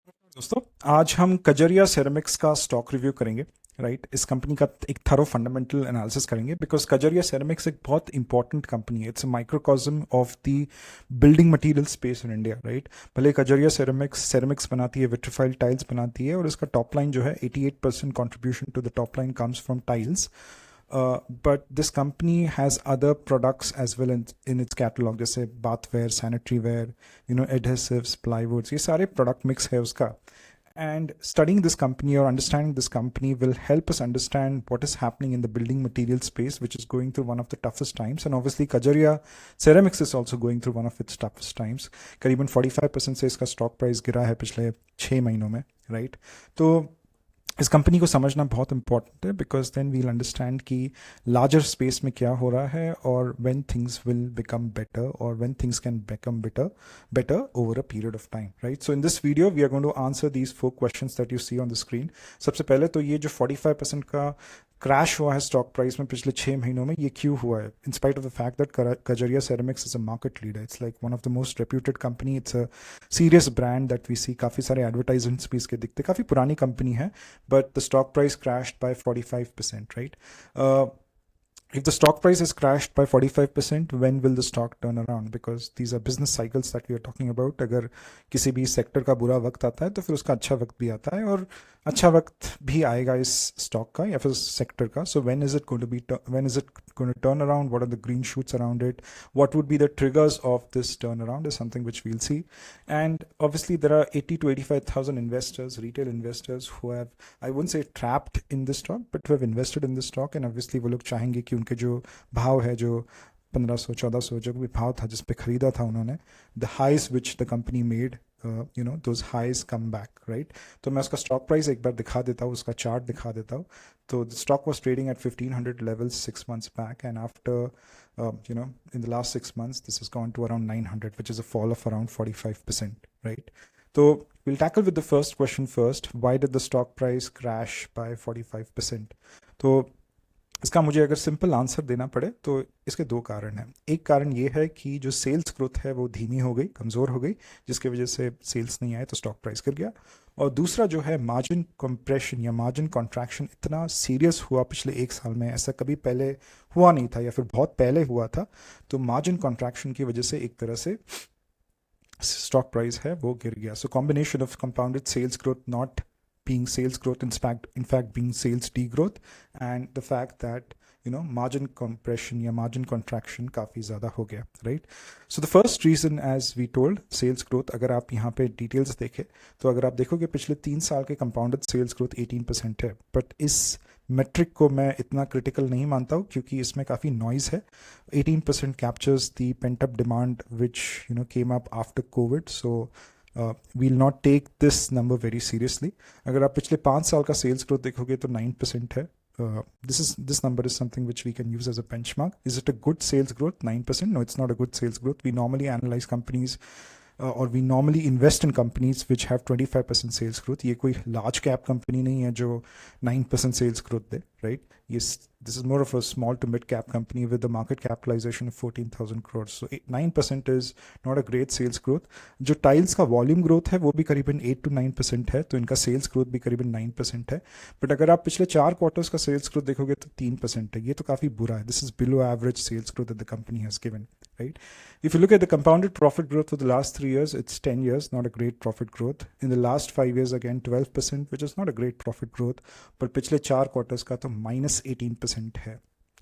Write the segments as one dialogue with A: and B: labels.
A: दोस्तों, आज हम कजरिया सेरेमिक्स का स्टॉक रिव्यू करेंगे। राइट, इस कंपनी का एक थरो फंडामेंटल एनालिसिस करेंगे बिकॉज कजरिया सेरेमिक्स एक बहुत इंपॉर्टेंट कंपनी है। It's a microcosm of the building material space in India. Right, भले कजरिया सेरेमिक्स सेरेमिक्स बनाती है, विट्रीफाइड टाइल्स बनाती है, और इसका टॉप लाइन जो है 88% contribution to the top line comes from tiles. But this company has other products as well in its catalog, जैसे bathware, sanitary ware, adhesives, plywoods, ये सारे product mix है उसका. And studying this company or understanding this company will help us understand what is happening in the building material space, which is going through one of the toughest times. And obviously, Kajaria Ceramics is also going through one of its toughest times. करीबन 45% से इसका stock price गिरा है पिछले 6 महीनों में. Right, तो इस कंपनी को समझना बहुत इंपॉर्टेंट है बिकॉज देन वील अंडरस्टैंड कि लार्जर स्पेस में क्या हो रहा है और when things will become better और when things can become better over a period of time. Right, so in this video we are going to answer these 4 questions that you see on the screen. सबसे पहले तो ये जो 45% का crash हुआ है stock price में पिछले 6 महीनों में, ये क्यों हुआ है? In spite of the fact that Kajaria ceramics is a market leader, it's like one of the most reputed company, it's a serious brand that we see. काफ़ी सारे एडवर्टाइजमेंट्स भी इसके दिखते, काफ़ी पुरानी कंपनी है, but the stock price crashed by 45%, right? If the stock price has crashed by 45%, when will the stock turn around? Because these are business cycles that we are talking about. अगर किसी भी sector का बुरा वक्त आता है तो फिर उसका अच्छा वक्त भी आता है, और अच्छा वक्त भी आएगा इस स्टॉक का या फिर सेक्टर का. So when is it going to be, when is it going to turn around? What are the green shoots around it? What would be the triggers of this turnaround is something which we'll see. And obviously there are 80 to 85,000 investors, retail investors, who have, I wouldn't say trapped in this stock, but who have invested in this stock. And obviously वो लोग चाहेंगे कि उनके जो भाव है, जो 1500 1400 जो भी भाव था जिस पे खरीदा था उन्होंने, the highs which the company made, those highs come back, right? तो मैं उसका स्टॉक प्राइस एक बार दिखा देता हूँ, उसका चार्ट दिखा देता हूँ. तो the stock was trading at 1500 levels 6 months back, and after in the last 6 months this has gone to around 900, which is a fall of around 45%, right? So we'll tackle with the first question first. Why did the stock price crash by 45%? तो इसका मुझे अगर simple answer देना पड़े तो इसके 2 कारण हैं. एक कारण ये है कि जो सेल्स ग्रोथ है वो धीमी हो गई, कमज़ोर हो गई, जिसकी वजह से सेल्स नहीं आए तो स्टॉक प्राइस गिर गया. और दूसरा जो है मार्जिन कंप्रेशन या मार्जिन कॉन्ट्रैक्शन इतना सीरियस हुआ पिछले 1 साल में, ऐसा कभी पहले हुआ नहीं था या फिर बहुत पहले हुआ था. तो मार्जिन कॉन्ट्रैक्शन की वजह से एक तरह से स्टॉक प्राइस है वो गिर गया. So combination of compounded sales growth not being sales growth, in fact being sales degrowth, and the fact that margin compression या margin contraction काफ़ी ज़्यादा हो गया. right? So the first reason, as we told, sales growth. अगर आप यहाँ पे details देखें तो अगर आप देखोगे पिछले 3 साल के compounded sales growth 18% है, but इस metric को मैं इतना critical नहीं मानता हूँ क्योंकि इसमें काफ़ी noise है. 18% captures the pent up demand which came up after COVID. So we'll not take this number very seriously. अगर आप पिछले 5 साल का सेल्स ग्रोथ देखोगे तो 9% है. This number is something which we can use as a benchmark. Is it a good sales growth? 9%? No, it's not a good sales growth. We normally analyze companies or we normally invest in companies which have 25% sales growth. ये कोई large cap company नहीं है जो 9% sales growth they, right? This is more of a small to mid cap company with a market capitalization of 14,000 crores. So 9% is not a great sales growth. जो tiles का volume growth है वो भी करीबन 8 to 9% है, तो इनका sales growth भी करीबन 9% है. बट अगर आप पिछले 4 क्वार्टर्स का सेल्स ग्रोथ देखोगे तो 3% है. ये तो काफ़ी बुरा है. This is below average sales growth that the company has given. Right? If you look at the compounded profit growth for the last 3 years, it's 10 years, not a great profit growth. In the last 5 years, again 12%, which is not a great profit growth. But पिछले 4 quarters का तो -18% है.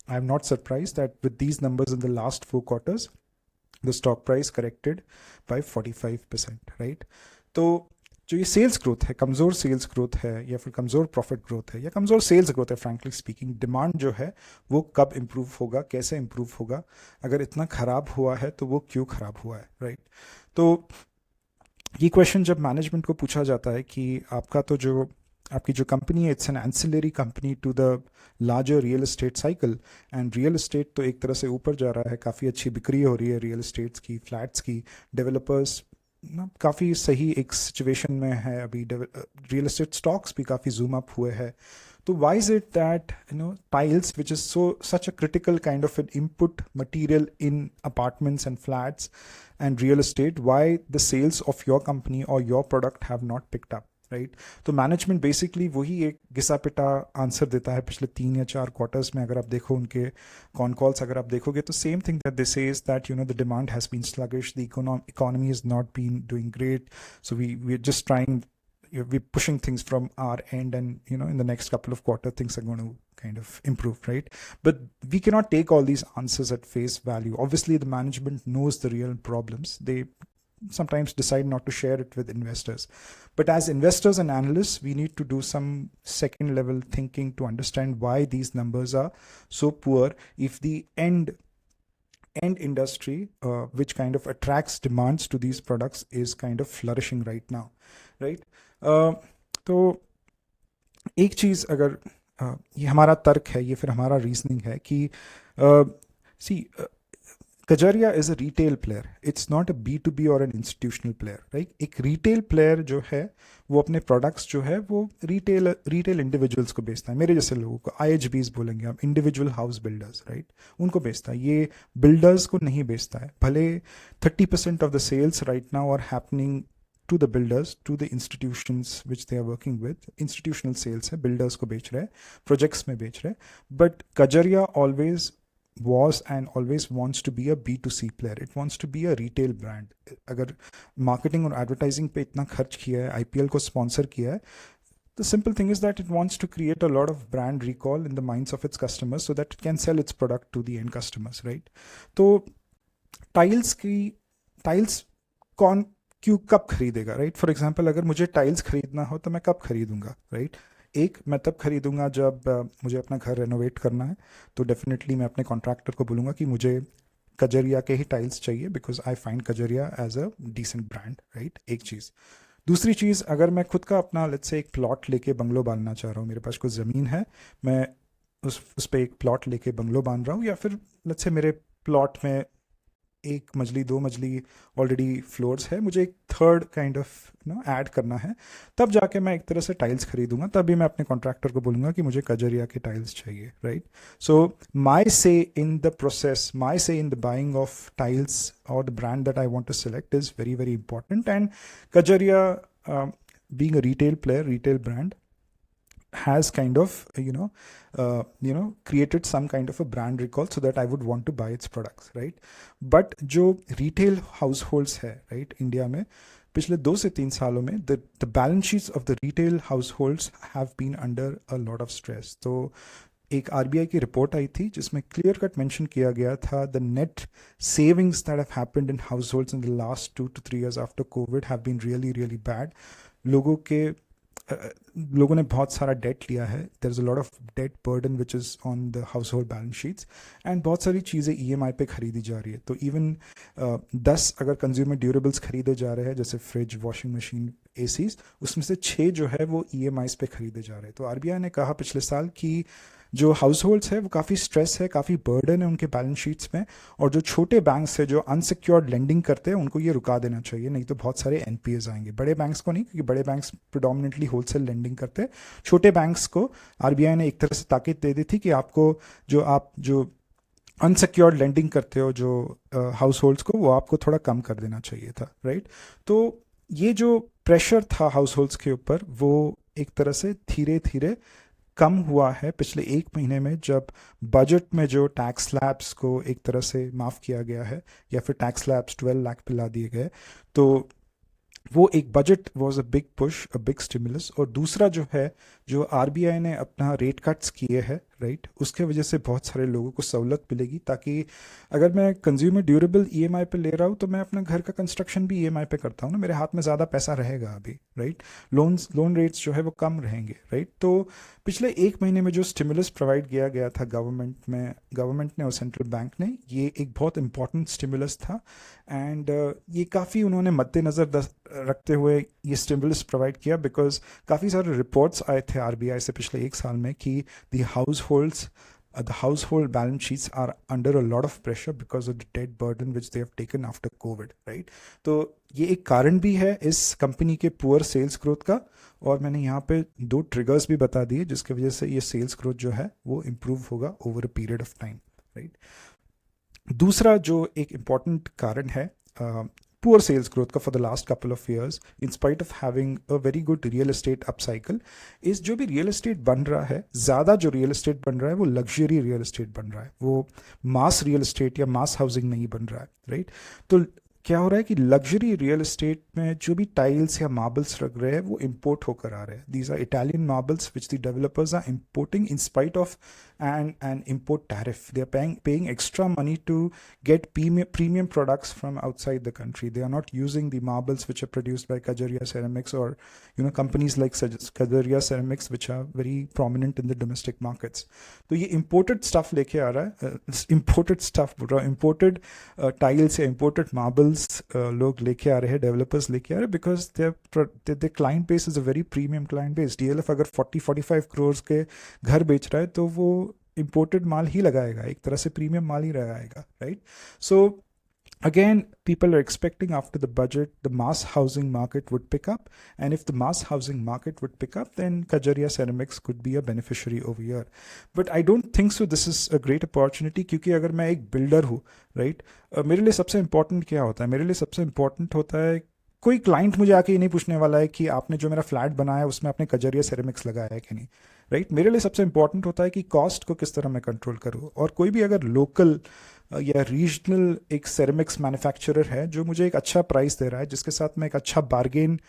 A: I am not surprised that with these numbers in the last 4 quarters, the stock price corrected by 45%, right? तो जो ये sales growth है, कमज़ोर sales growth है या फिर कमज़ोर प्रॉफिट ग्रोथ है या कमज़ोर सेल्स ग्रोथ है, फ्रैंकली स्पीकिंग, डिमांड जो है वो कब इम्प्रूव होगा, कैसे इम्प्रूव होगा? अगर इतना ख़राब हुआ है तो वो क्यों ख़राब हुआ है, राइट? तो ये क्वेश्चन जब मैनेजमेंट को पूछा जाता है कि आपकी जो कंपनी है, it's an ancillary company to the larger real estate cycle, and real estate तो एक तरह से ऊपर जा रहा है, काफ़ी अच्छी बिक्री हो रही है रियल एस्टेट्स की, फ्लैट्स की, डेवलपर्स ना काफ़ी सही एक सिचुएशन में है अभी, रियल एस्टेट स्टॉक्स भी काफ़ी जूम अप हुए हैं. तो why is it that tiles, which is such a critical kind of an input material in apartments and flats, and real estate, why the sales of your company or your product have not picked up, right. तो management basically वही एक घिसा पिटा answer देता है पिछले 3 या 4 quarters में. अगर आप देखो उनके कॉन कॉल्स अगर आप देखोगे तो same thing that they say is that you know the demand has been sluggish, the economy is not been doing great, so we are just trying, we're pushing things from our end, and you know in the next couple of quarter things are going to kind of improve, right? But we cannot take all these answers at face value. Obviously the management knows the real problems. They sometimes decide not to share it with investors, but as investors and analysts we need to do some second level thinking to understand why these numbers are so poor if the end industry which kind of attracts demands to these products is kind of flourishing right now, right? तो एक चीज़ अगर ये हमारा तर्क है, ये फिर हमारा रीजनिंग है कि see Kajaria is a retail player, it's not a B2B और एन इंस्टीट्यूशनल प्लेयर, राइट. एक रिटेल प्लेयर जो है वो अपने प्रोडक्ट्स जो है वो रिटेल इंडिविजुअल्स को बेचता है, मेरे जैसे लोगों को, IHBs बोलेंगे आप, इंडिविजुअल हाउस बिल्डर्स, राइट, उनको बेचता है. ये बिल्डर्स को नहीं बेचता है. भले 30% of the sales right now are happening to the builders, to the institutions which they are working with. Institutional sales है, builders को बेच रहे हैं, projects में बेच रहे हैं. But Kajaria always was and always wants to be a B2C player. It wants to be a retail brand. अगर marketing और advertising पे इतना खर्च किया है, IPL को sponsor किया है, the simple thing is that it wants to create a lot of brand recall in the minds of its customers so that it can sell its product to the end customers, right? तो tiles कौन क्यों कब खरीदेगा, right? For example अगर मुझे tiles खरीदना हो तो मैं कब खरीदूंगा, राइट? एक, मैं तब खरीदूंगा जब मुझे अपना घर रेनोवेट करना है, तो डेफिनेटली मैं अपने कॉन्ट्रैक्टर को बोलूँगा कि मुझे कजरिया के ही टाइल्स चाहिए because I find Kajaria as a decent brand, right. एक चीज़. दूसरी चीज़, अगर मैं खुद का अपना लेट्स से एक प्लॉट लेके बंगलो बांधना चाह रहा हूँ, मेरे पास कुछ ज़मीन है, मैं उस पर एक प्लॉट लेके बंगलो बांध रहा हूँ, या फिर लेट्स से मेरे प्लॉट में 1 मंजिली 2 मंजिली ऑलरेडी फ्लोर्स है, मुझे एक थर्ड काइंड ऑफ ऐड करना है, तब जाके मैं एक तरह से टाइल्स खरीदूंगा. तभी मैं अपने कॉन्ट्रैक्टर को बोलूँगा कि मुझे कजरिया के टाइल्स चाहिए, right. So my say in the process, my say in the buying of tiles और the brand that I want to select is very very important. And Kajaria being a retail player, retail brand, has kind of created some kind of a brand recall so that I would want to buy its products, right? But जो retail households है, right, India में पिछले 2 से 3 सालों में the balance sheets of the retail households have been under a lot of stress. तो एक RBI की रिपोर्ट आई थी जिसमें क्लियर कट मेंशन किया गया था the net savings that have happened in households in the last 2 to 3 years after COVID have been really really bad. लोगों ने बहुत सारा डेट लिया है, there is a lot of debt burden which is on the household balance sheets, and बहुत सारी चीज़ें EMI पे खरीदी जा रही है. तो इवन 10 अगर कंज्यूमर ड्यूरेबल्स खरीदे जा रहे हैं जैसे फ्रिज, वॉशिंग मशीन, ACs, उसमें से 6 जो है वो EMIs पे खरीदे जा रहे हैं. तो RBI ने कहा पिछले साल कि जो हाउस होल्ड्स है वो काफ़ी स्ट्रेस है, काफ़ी बर्डन है उनके बैलेंस शीट्स में, और जो छोटे बैंक्स है जो अनसिक्योर्ड लेंडिंग करते हैं उनको ये रुका देना चाहिए, नहीं तो बहुत सारे NPAs आएंगे. बड़े बैंक्स को नहीं, क्योंकि बड़े बैंक्स प्रिडोमिनेटली होलसेल लेंडिंग करते हैं. छोटे बैंक्स को RBI ने एक तरह से ताकीद दे दी थी कि आपको जो अनसिक्योर्ड लेंडिंग करते हो जो हाउस होल्ड्स को, वो आपको थोड़ा कम कर देना चाहिए था, राइट. तो ये जो प्रेशर था हाउस होल्ड्स के ऊपर वो एक तरह से धीरे धीरे कम हुआ है पिछले 1 महीने में, जब बजट में जो टैक्स स्लैब्स को एक तरह से माफ़ किया गया है, या फिर टैक्स स्लैब्स 12 लाख पे ला दिए गए. तो वो एक budget was a big push, a big stimulus. और दूसरा जो है, जो RBI ने अपना रेट कट्स किए हैं, राइट, उसके वजह से बहुत सारे लोगों को सहूलत मिलेगी, ताकि अगर मैं कंज्यूमर ड्यूरेबल EMI पे ले रहा हूँ तो मैं अपना घर का कंस्ट्रक्शन भी EMI पे करता हूँ ना, मेरे हाथ में ज़्यादा पैसा रहेगा अभी, राइट. लोन रेट्स जो है वो कम रहेंगे, राइट. तो पिछले 1 महीने में जो स्टिमुलस प्रोवाइड किया गया था गवर्नमेंट ने और सेंट्रल बैंक ने, ये एक बहुत इंपॉर्टेंट स्टिमुलस था. एंड ये काफ़ी उन्होंने मद्देनज़र रखते हुए ये स्टिमुलस प्रोवाइड किया, बिकॉज काफ़ी सारे रिपोर्ट्स आए थे RBI से पिछले 1 साल में कि the household balance sheets are under a lot of pressure because of the debt burden which they have taken after COVID, right? तो ये एक कारण भी है इस कंपनी के पुअर सेल्स ग्रोथ का, और मैंने यहाँ पे 2 ट्रिगर्स भी बता दिए जिसकी वजह से ये सेल्स ग्रोथ जो है वो इम्प्रूव होगा over a period of time, right. दूसरा जो एक इम्पॉर्टेंट कारण है poor sales growth का for the last couple of years in spite of having a very good real estate upcycle is जो भी real estate बन रहा है, ज़्यादा जो real estate बन रहा है वो luxury real estate बन रहा है, वो mass real estate या mass housing नहीं बन रहा है, right? तो क्या हो रहा है कि लग्जरी रियल एस्टेट में जो भी टाइल्स या मार्बल्स लग रहे हैं वो इंपोर्ट होकर आ रहे हैं. These are Italian marbles which the developers are importing in spite of an import tariff. They are paying extra money to get premium products from outside the country. They are not using the marbles which are produced by Kajaria Ceramics or companies like Kajaria Ceramics which are very prominent in the domestic markets. तो ये imported stuff लेके आ रहा है, imported stuff बोल रहा हूँ, imported tiles या imported marbles लोग लेके आ रहे हैं, developers लेके आ रहे हैं because their client base is a very premium client base. DLF अगर 40-45 crores के घर बेच रहा है तो वो imported माल ही लगाएगा, एक तरह से प्रीमियम माल ही लगाएगा, right? So again, people are expecting after the budget the mass housing market would pick up, and if the mass housing market would pick up, then Kajaria Ceramics could be a beneficiary over here. But I don't think so this is a great opportunity, क्योंकि अगर मैं एक builder हूँ, right? मेरे लिए सबसे important क्या होता है? मेरे लिए सबसे important होता है कोई क्लाइंट मुझे आके ये नहीं पूछने वाला है कि आपने जो मेरा फ्लैट बनाया उसमें आपने कजरिया सेरेमिक्स लगाया है कि नहीं, राइट? मेरे लिए सबसे इंपॉर्टेंट होता है कि कॉस्ट को किस तरह मैं कंट्रोल करूँ. और कोई भी अगर लोकल या रीजनल एक सेरेमिक्स मैन्युफैक्चरर है जो मुझे एक अच्छा प्राइस दे रहा है, जिसके साथ मैं एक अच्छा बार्गेन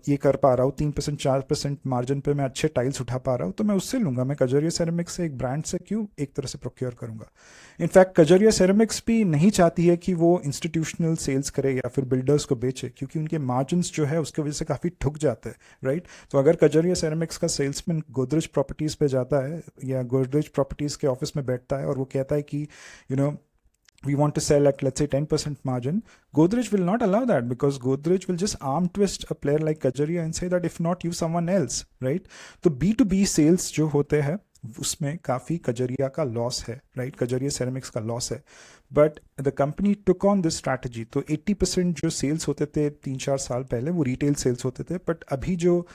A: ये कर पा रहा हूँ, 3% 4% मार्जिन पे मैं अच्छे टाइल्स उठा पा रहा हूँ, तो मैं उससे लूँगा. मैं कजरिया सेरेमिक्स से एक ब्रांड से क्यों एक तरह से प्रोक्योर करूँगा. इनफैक्ट कजरिया सेरेमिक्स भी नहीं चाहती है कि वो इंस्टीट्यूशनल सेल्स करे या फिर बिल्डर्स को बेचे, क्योंकि उनके मार्जिन्स जो है उसकी वजह से काफ़ी ठुक जाते हैं, राइट? तो अगर कजरिया सेरेमिक्स का सेल्समैन गोदरेज प्रॉपर्टीज़ पे जाता है या गोदरेज प्रॉपर्टीज़ के ऑफिस में बैठता है और वो कहता है कि we want to sell at, let's say, 10% margin, Godrej will not allow that, because Godrej will just arm twist a player like Kajaria and say that if not you, someone else, right? तो B2B sales जो होते हैं उसमें काफ़ी कजरिया का loss है, right? Kajaria ceramics का loss है. But the company took on this strategy. तो 80% जो सेल्स होते थे 3-4 साल पहले वो रिटेल सेल्स होते थे, बट अभी जो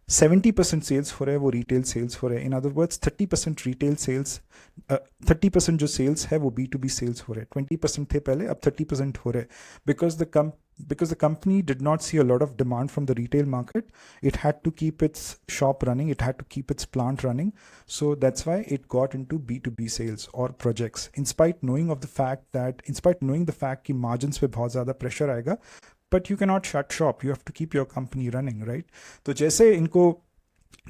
A: 70% सेल्स हो रहे हैं वो रिटेल सेल्स हो रहे हैं. In other words 30% retail sales, 30% जो सेल्स है वो B2B सेल्स हो रहे हैं. 20% थे पहले, अब 30% हो रहे हैं. because the company did not see a lot of demand from the retail market, it had to keep its shop running, it had to keep its plant running. So that's why it got into B2B sales or projects, in spite knowing the fact कि margins पे बहुत ज़्यादा pressure आएगा. But you cannot shut shop. You have to keep your company running, right? तो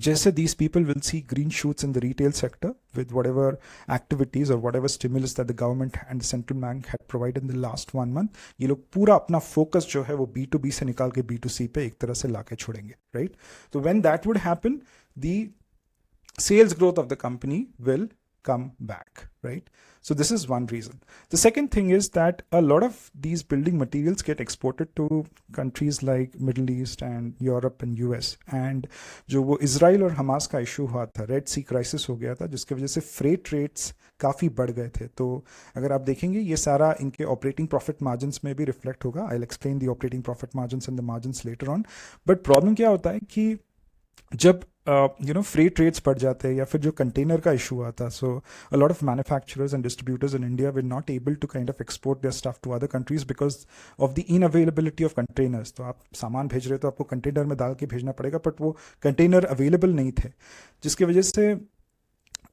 A: जैसे these people will see green shoots in the retail sector with whatever activities or whatever stimulus that the government and the central bank had provided in the last 1 month, ये लोग पूरा अपना focus जो है वो B2B से निकाल के B2C पे एक तरह से लाके छोड़ेंगे, right? So when that would happen, the sales growth of the company will come back, right? So this is one reason. The second thing is that a lot of these building materials get exported to countries like Middle East and Europe and US. And जो वो Israel और Hamas का issue हुआ था, red सी crisis हो गया था, जिसकी वजह से फ्रेट रेट्स काफ़ी बढ़ गए थे. तो अगर आप देखेंगे ये सारा इनके ऑपरेटिंग प्रॉफिट मार्जिन्स में भी रिफ्लेक्ट होगा. I will explain the operating profit margins and the margins later on. But problem क्या होता है कि जब फ्रेट रेट्स बढ़ जाते हैं या फिर जो कंटेनर का इशू आता, so a lot of manufacturers and distributors in India will not able to kind of export their stuff to other countries because of the inavailability of containers. तो आप सामान भेज रहे हो तो आपको कंटेनर में डाल के भेजना पड़ेगा, बट वो कंटेनर अवेलेबल नहीं थे, जिसकी वजह से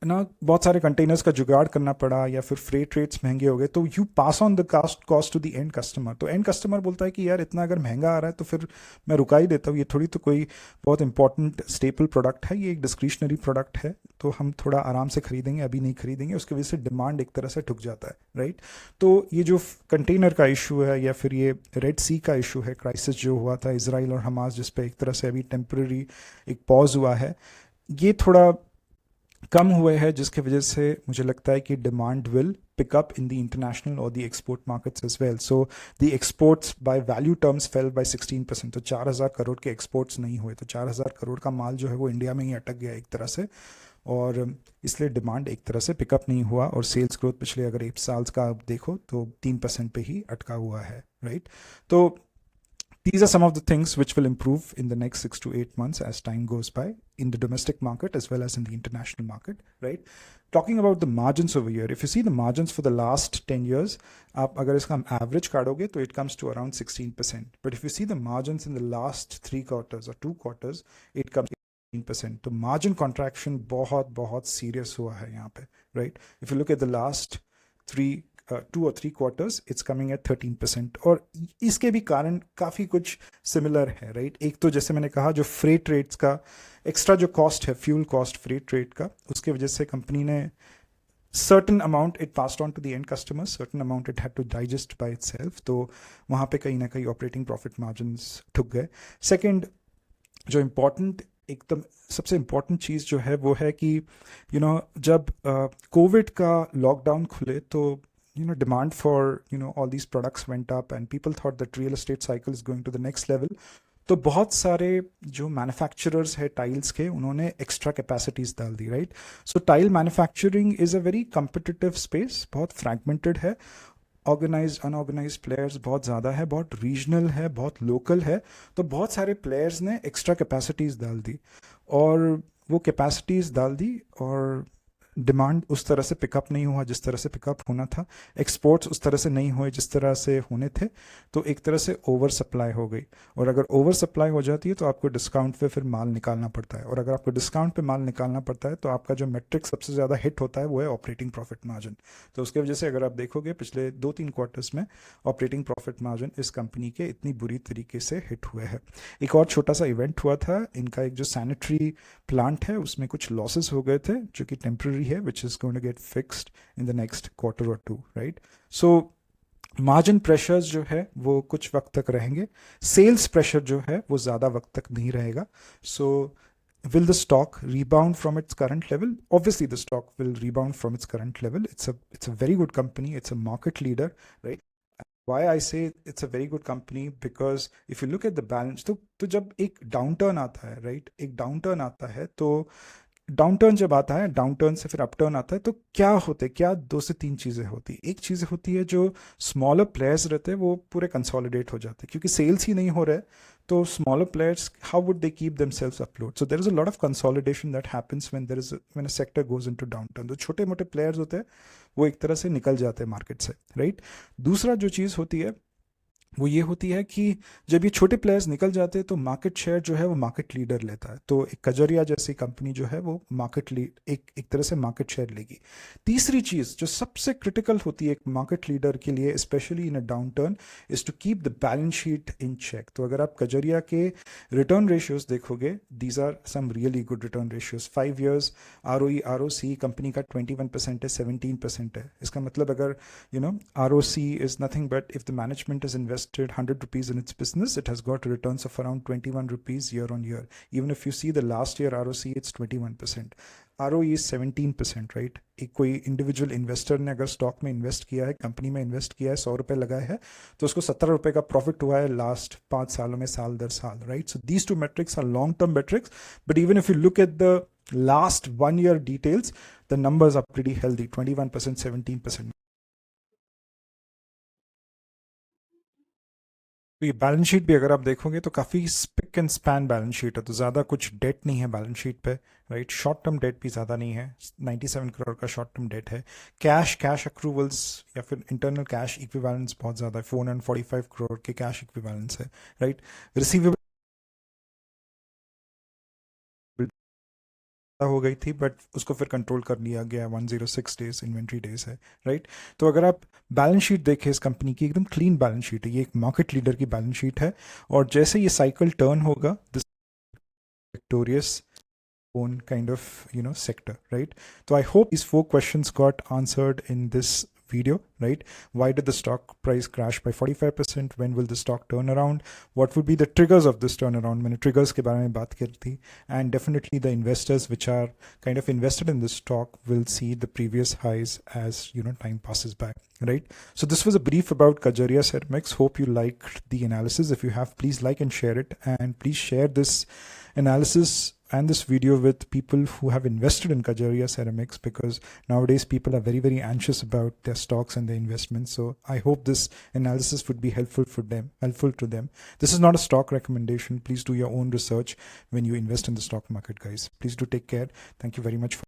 A: ना बहुत सारे कंटेनर्स का जुगाड़ करना पड़ा या फिर फ्रेट रेट्स महंगे हो गए. तो you pass on the cost to the end customer. तो एंड कस्टमर बोलता है कि यार इतना अगर महंगा आ रहा है तो फिर मैं रुका ही देता हूँ, ये थोड़ी तो कोई बहुत इंपॉर्टेंट स्टेपल प्रोडक्ट है, ये एक डिस्क्रिशनरी प्रोडक्ट है, तो हम थोड़ा आराम से खरीदेंगे, अभी नहीं खरीदेंगे. उसकी वजह से डिमांड एक तरह से ठुक जाता है, राइट? तो ये जो कंटेनर का इशू है या फिर ये रेड सी का इशू है, क्राइसिस जो हुआ था इसराइल और हमास, जिस पे एक तरह से अभी टेम्पररी एक पॉज हुआ है, ये थोड़ा कम हुए हैं, जिसकी वजह से मुझे लगता है कि demand will pick up in the international or the export markets as well. So the exports by value terms fell by 16%. तो 4,000 करोड़ के exports नहीं हुए. तो 4,000 करोड़ का माल जो है वो इंडिया में ही अटक गया एक तरह से, और इसलिए डिमांड एक तरह से पिकअप नहीं हुआ. और सेल्स ग्रोथ पिछले अगर 1 साल का आप देखो तो 3% पे ही अटका हुआ है, राइट? तो these are some of the things which will improve in the next 6 to 8 months as time goes by in the domestic market as well as in the international market, right? Talking about the margins over here, if you see the margins for the last 10 years, आप अगर इसका average काटोगे तो it comes to around 16%. But if you see the margins in the last 3 quarters or 2 quarters, it comes 18%. तो margin contraction बहुत बहुत serious हुआ है यहाँ पे, right? If you look at the last 2 or 3 quarters, it's coming at 13%. और इसके भी कारण काफ़ी कुछ सिमिलर है, राइट? एक तो जैसे मैंने कहा जो फ्रेट रेट्स का एक्स्ट्रा जो कॉस्ट है, फ्यूल कॉस्ट फ्रेट रेट का, उसके वजह से कंपनी ने certain amount it passed on to the end customers, certain amount it had to digest by itself, तो वहाँ पे कहीं ना कहीं ऑपरेटिंग प्रॉफिट मार्जिन्स ठुक गए. सेकेंड जो इम्पोर्टेंट एकदम सबसे इम्पोर्टेंट चीज़ जो है वो है कि जब कोविड का लॉकडाउन खुले तो demand for all these products went up and people thought that real estate cycle is going to the next level. तो बहुत सारे जो मैन्युफैक्चरर्स है टाइल्स के उन्होंने एक्स्ट्रा कैपेसिटीज डाल दी, right? So tile manufacturing is a very competitive space, बहुत फ्रैगमेंटेड है, ऑर्गेनाइज अनऑर्गेनाइज प्लेयर्स बहुत ज़्यादा है, बहुत रीजनल है, बहुत लोकल है. तो बहुत सारे प्लेयर्स ने एक्स्ट्रा कैपेसिटीज़ डाल दी और वो कैपेसिटीज़ डाल दी और डिमांड उस तरह से पिकअप नहीं हुआ जिस तरह से पिकअप होना था, एक्सपोर्ट्स उस तरह से नहीं हुए जिस तरह से होने थे. तो एक तरह से ओवर सप्लाई हो गई और अगर ओवर सप्लाई हो जाती है तो आपको डिस्काउंट पे फिर माल निकालना पड़ता है और अगर आपको डिस्काउंट पे माल निकालना पड़ता है तो आपका जो मेट्रिक सबसे ज़्यादा हिट होता है वो है ऑपरेटिंग प्रॉफिट मार्जिन. तो उसके वजह से अगर आप देखोगे पिछले 2-3 क्वार्टर्स में ऑपरेटिंग प्रॉफिट मार्जिन इस कंपनी के इतनी बुरी तरीके से हिट हुए हैं. एक और छोटा सा इवेंट हुआ था, इनका एक जो सैनिटरी प्लांट है उसमें कुछ लॉसेस हो गए थे जो कि टेम्प्रेरी है, which is going to get fixed in the next quarter or two, right? So margin pressures जो है वो कुछ वक्त तक रहेंगे, सेल्स प्रेशर जो है वो ज़्यादा वक्त तक नहीं रहेगा. सो will the stock rebound from its current level? Obviously the stock will rebound from its current level. It's a very good company, it's a market leader, right? Why I say it's a very good company because if you look at the balance, तो जब एक downturn आता है, right, एक downturn आता है तो downturn जब आता है, डाउनटर्न से फिर अपटर्न आता है तो क्या होते हैं, क्या 2 से 3 चीज़ें होती है. एक चीज़ होती है जो स्मॉलर प्लेयर्स रहते हैं वो पूरे कंसोलिडेट हो जाते हैं क्योंकि सेल्स ही नहीं हो रहे. तो smaller players how would they keep themselves afloat? So there is a lot of consolidation that happens when a sector goes into downturn. तो छोटे मोटे प्लेयर्स होते हैं वो एक तरह से निकल जाते हैं मार्केट से, राइट? दूसरा जो चीज़ होती है वो ये होती है कि जब ये छोटे प्लेयर्स निकल जाते हैं तो मार्केट शेयर जो है वो मार्केट लीडर लेता है. तो एक कजरिया जैसी कंपनी जो है वो मार्केट एक तरह से मार्केट शेयर लेगी. तीसरी चीज़ जो सबसे क्रिटिकल होती है एक मार्केट लीडर के लिए specially in a downturn is to keep the balance sheet in check. तो अगर आप कजरिया के रिटर्न रेशियोज देखोगे, these are some really good return ratios. 5 years ROE ROC company का 21% है, 17% है. इसका मतलब अगर ROC is nothing but if the management is invested 100 rupees in its business, it has got returns of around 21 rupees year on year. Even if you see the last year ROC, it's 21%. ROE is 17%, right? एक कोई individual investor ने अगर stock में invest किया है, company में invest किया है, 100 रुपये लगाए हैं तो उसको 17 रुपये का प्रॉफिट हुआ है लास्ट 5 सालों में, साल दर साल, right? So these 2 metrics are long term metrics, but even if you look at the last 1 year details, the numbers are pretty healthy, 21%, 17%. तो ये बैलेंस शीट भी अगर आप देखोगे तो काफ़ी spick and span balance sheet है. तो ज़्यादा कुछ डेट नहीं है बैलेंस शीट पे, राइट? शॉर्ट टर्म डेट भी ज़्यादा नहीं है, 97 करोड़ का शॉर्ट टर्म डेट है. कैश अक्रूवल्स या फिर इंटरनल कैश इक्विवेलेंस बहुत ज़्यादा है, 445 करोड़ के कैश इक्विवेलेंस है, राइट? रिसीवेबल हो गई थी बट उसको फिर कंट्रोल कर लिया गया, 106 डेज इन्वेंट्री डेज है, राइट? तो अगर आप बैलेंस शीट देखें इस कंपनी की, एकदम क्लीन बैलेंस शीट है, ये एक मार्केट लीडर की बैलेंस शीट है. और जैसे ये साइकिल टर्न होगा, this victorious own kind of sector, right? So I hope these 4 questions got answered in this video, right? Why did the stock price crash by 45%? When will the stock turn around? What would be the triggers of this turnaround? मैंने triggers के बारे में बात की थी. And definitely the investors which are kind of invested in this stock will see the previous highs as time passes by, right? So this was a brief about Kajaria Ceramics. Hope you liked the analysis. If you have, please like and share it, and please share this analysis and this video with people who have invested in Kajaria Ceramics, because nowadays people are very, very anxious about their stocks and their investments. So I hope this analysis would be helpful to them. This is not a stock recommendation. Please do your own research when you invest in the stock market, guys. Please do take care. Thank you very much for